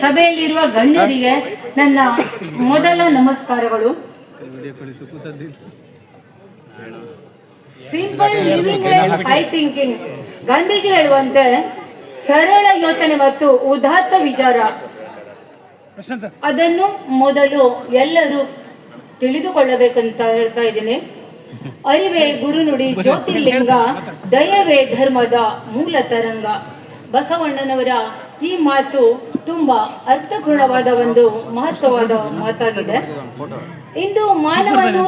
ಸಭೆಯಲ್ಲಿರುವ ಗಣ್ಯರಿಗೆ ನನ್ನ ಮೊದಲ ನಮಸ್ಕಾರಗಳು. Simple living high thinking. Gandhiji ಹೇಳುವಂತೆ ಸರಳ ಯೋಚನೆ ಮತ್ತು ಉದಾತ್ತ ವಿಚಾರ, ಅದನ್ನು ಮೊದಲು ಎಲ್ಲರೂ ತಿಳಿದುಕೊಳ್ಳಬೇಕಂತ ಹೇಳ್ತಾ ಇದ್ದೀನಿ. ಅರಿವೇ ಗುರುನುಡಿ, ಜ್ಯೋತಿರ್ಲಿಂಗ, ದಯವೇ ಧರ್ಮದ ಮೂಲ ತರಂಗ. ಬಸವಣ್ಣನವರ ಈ ಮಾತು ತುಂಬಾ ಅರ್ಥಪೂರ್ಣವಾದ ಒಂದು ಮಹತ್ವವಾದ ಮಾತಾಗಿದೆ. ಇಂದು ಮಾನವನು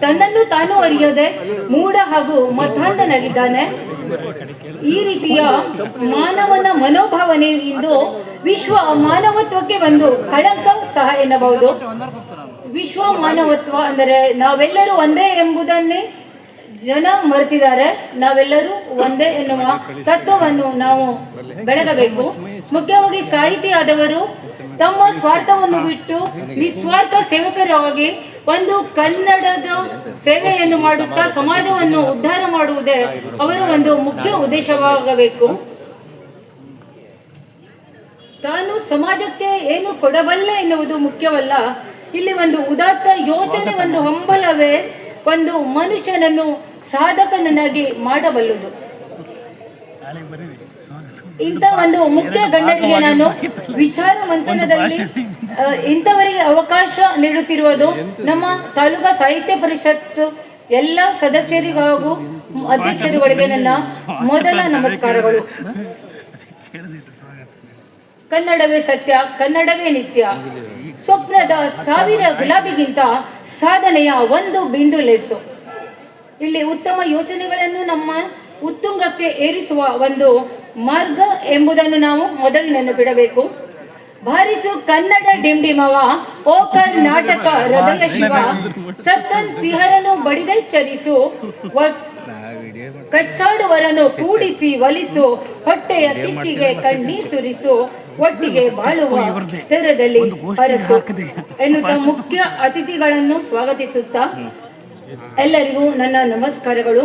ತನ್ನನ್ನು ತಾನು ಅರಿಯದೆ ಮೂಢ ಹಾಗೂ ಮತಾಂಧನಾಗಿದ್ದಾನೆ. ಈ ರೀತಿಯ ಮಾನವನ ಮನೋಭಾವನೆ ಇಂದು ವಿಶ್ವ ಮಾನವತ್ವಕ್ಕೆ ಒಂದು ಕಳಂಕ ಸಹ ಎನ್ನಬಹುದು. ವಿಶ್ವ ಮಾನವತ್ವ ಅಂದರೆ ನಾವೆಲ್ಲರೂ ಒಂದೇ ಎಂಬುದನ್ನೇ ಜನ ಮರೆತಿದ್ದಾರೆ. ನಾವೆಲ್ಲರೂ ಒಂದೇ ಎನ್ನುವ ತತ್ವವನ್ನು ನಾವು ಬೆಳಗಬೇಕು. ಮುಖ್ಯವಾಗಿ ಸಾಹಿತಿ ಆದವರು ತಮ್ಮ ಸ್ವಾರ್ಥವನ್ನು ಬಿಟ್ಟು ನಿಸ್ವಾರ್ಥ ಸೇವಕರಾಗಿ ಒಂದು ಕನ್ನಡದ ಸೇವೆಯನ್ನು ಮಾಡುತ್ತಾ ಸಮಾಜವನ್ನು ಉದ್ಧಾರ ಮಾಡುವುದೇ ಅವರ ಒಂದು ಮುಖ್ಯ ಉದ್ದೇಶವಾಗಬೇಕು. ತಾನು ಸಮಾಜಕ್ಕೆ ಏನು ಕೊಡಬಲ್ಲ ಎನ್ನುವುದು ಮುಖ್ಯವಲ್ಲ. ಇಲ್ಲಿ ಒಂದು ಉದಾತ್ತ ಯೋಚನೆ, ಒಂದು ಹಂಬಲವೇ ಒಂದು ಮನುಷ್ಯನನ್ನು ಸಾಧಕನನ್ನಾಗಿ ಮಾಡಬಲ್ಲುದು. ಇಂಥ ಒಂದು ಮುಖ್ಯ ಗಣ್ಯರಿಗೆ ನಾನು ವಿಚಾರ ಮಂಥನದಲ್ಲಿ ಇಂಥವರಿಗೆ ಅವಕಾಶ ನೀಡುತ್ತಿರುವುದು ನಮ್ಮ ತಾಲೂಕಾ ಸಾಹಿತ್ಯ ಪರಿಷತ್ ಎಲ್ಲ ಸದಸ್ಯರಿಗೂ ಹಾಗೂ ಅಧ್ಯಕ್ಷರುಗಳಿಗೆ ನನ್ನ ಮೊದಲ ನಮಸ್ಕಾರಗಳು. ಕನ್ನಡವೇ ಸತ್ಯ, ಕನ್ನಡವೇ ನಿತ್ಯ. ಸ್ವಪ್ನದ 1000 ಗುಲಾಬಿಗಿಂತ ಸಾಧನೆಯ ಒಂದು ಬಿಂದು ಲೆಸ್ಸು. ಇಲ್ಲಿ ಉತ್ತಮ ಯೋಚನೆಗಳನ್ನು ನಮ್ಮ ಉತ್ತುಂಗಕ್ಕೆ ಏರಿಸುವ ಒಂದು ಮಾರ್ಗ ಎಂಬುದನ್ನು ನಾವು ಮೊದಲು ನೆನಪಿಡಬೇಕು. ಬಾರಿಸು ಕನ್ನಡ ಡಿಂಡಿಮವ, ಓ ಕರ್ನಾಟಕ ಹೃದಯ ಶಿವ, ಸತ್ತನ್ ತಿಹರನು ಬಡಿದೆಚ್ಚರಿಸು, ಕಚ್ಚಾಡುವರನ್ನು ಕೂಡಿಸಿ ಒಲಿಸು, ಹೊಟ್ಟೆಯ ಕಿಚ್ಚಿಗೆ ಕಣ್ಣೀರ್ ಸುರಿಸು, ಒಟ್ಟಿಗೆ ಬಾಳುವ ಸ್ತರದಲ್ಲಿ ಅರಸು ಎನ್ನುತ್ತಾ ಮುಖ್ಯ ಅತಿಥಿಗಳನ್ನು ಸ್ವಾಗತಿಸುತ್ತಾ ಎಲ್ಲರಿಗೂ ನನ್ನ ನಮಸ್ಕಾರಗಳು.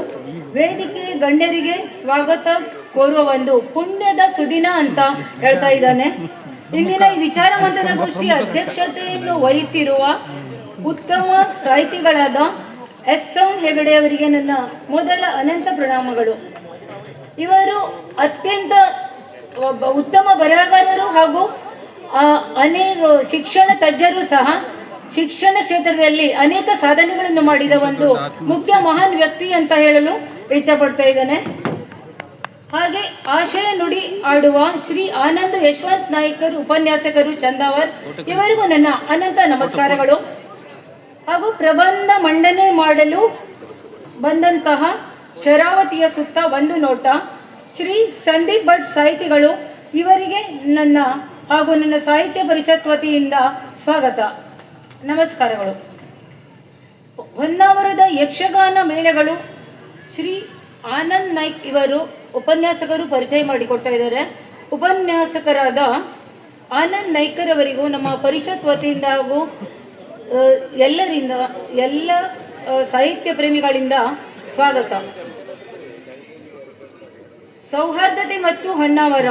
ವೇದಿಕೆ ಗಣ್ಯರಿಗೆ ಸ್ವಾಗತ ಕೋರುವ ಒಂದು ಪುಣ್ಯದ ಸುದಿನ ಅಂತ ಹೇಳ್ತಾ ಇದ್ದಾನೆ. ಇಂದಿನ ಈ ವಿಚಾರ ಮಂಥನ ಗೋಷ್ಠಿ ಅಧ್ಯಕ್ಷತೆಯನ್ನು ವಹಿಸಿರುವ ಉತ್ತಮ ಸಾಹಿತಿಗಳಾದ ಎಸ್.ಎಂ. ಹೆಗಡೆ ಅವರಿಗೆ ನನ್ನ ಮೊದಲ ಅನಂತ ಪ್ರಣಾಮಗಳು. ಇವರು ಅತ್ಯಂತ ಉತ್ತಮ ಬರಹಗಾರರು ಹಾಗೂ ಅನೇಕ ಶಿಕ್ಷಣ ತಜ್ಞರು ಸಹ. ಶಿಕ್ಷಣ ಕ್ಷೇತ್ರದಲ್ಲಿ ಅನೇಕ ಸಾಧನೆಗಳನ್ನು ಮಾಡಿದ ಒಂದು ಮುಖ್ಯ ಮಹಾನ್ ವ್ಯಕ್ತಿ ಅಂತ ಹೇಳಲು ಇಚ್ಛಪಡ್ತಾ ಇದ್ದೇನೆ. ಹಾಗೆ ಆಶಯ ನುಡಿ ಆಡುವ ಶ್ರೀ ಆನಂದ್ ಯಶವಂತ್ ನಾಯ್ಕರು, ಉಪನ್ಯಾಸಕರು, ಚಂದಾವರ್, ಇವರಿಗೂ ನನ್ನ ಅನಂತ ನಮಸ್ಕಾರಗಳು. ಹಾಗೂ ಪ್ರಬಂಧ ಮಂಡನೆ ಮಾಡಲು ಬಂದಂತಹ ಶರಾವತಿಯ ಸುತ್ತ ಒಂದು ನೋಟ ಶ್ರೀ ಸಂದೀಪ್ ಭಟ್ ಸಾಹಿತಿಗಳು, ಇವರಿಗೆ ನನ್ನ ಹಾಗೂ ನನ್ನ ಸಾಹಿತ್ಯ ಪರಿಷತ್ ವತಿಯಿಂದ ಸ್ವಾಗತ, ನಮಸ್ಕಾರಗಳು. ಹೊನ್ನಾವರದ ಯಕ್ಷಗಾನ ಮೇಳಗಳು ಶ್ರೀ ಆನಂದ್ ನಾಯ್ಕ್ ಇವರು ಉಪನ್ಯಾಸಕರು ಪರಿಚಯ ಮಾಡಿಕೊಡ್ತಾ ಇದ್ದಾರೆ. ಉಪನ್ಯಾಸಕರಾದ ಆನಂದ್ ನಾಯ್ಕರವರಿಗೂ ನಮ್ಮ ಪರಿಷತ್ ವತಿಯಿಂದ ಹಾಗೂ ಎಲ್ಲ ಸಾಹಿತ್ಯ ಪ್ರೇಮಿಗಳಿಂದ ಸ್ವಾಗತ. ಸೌಹಾರ್ದತೆ ಮತ್ತು ಹೊನ್ನಾವರ,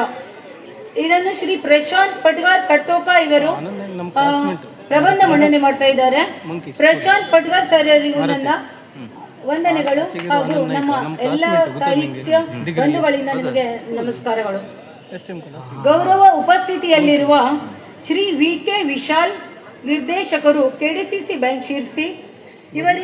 ಇದನ್ನು ಶ್ರೀ ಪ್ರಶಾಂತ್ ಪಟ್ಗಾರ್ ಕಟ್ಟೋಕ ಇವರು ಪ್ರಬಂಧ ಮಂಡನೆ ಮಾಡ್ತಾ ಇದ್ದಾರೆ. ಪ್ರಶಾಂತ್ ಪಟ್ಗಾರ್ ಸರ್ ಅವರಿಗೂ ನನ್ನ ವಂದನೆಗಳು ಹಾಗೂ ನಮ್ಮ ಎಲ್ಲ ಸಾಹಿತ್ಯ ಬಂಧುಗಳಿಂದ ನಿಮಗೆ ನಮಸ್ಕಾರಗಳು. ಗೌರವ ಉಪಸ್ಥಿತಿಯಲ್ಲಿರುವ ಶ್ರೀ ವಿ.ಕೆ. ವಿಶಾಲ್, ನಿರ್ದೇಶಕರು, ಕೆಡಿಸಿಸಿ ಬ್ಯಾಂಕ್ ಶಿರ್ಸಿ, ಇವರಿಗೆ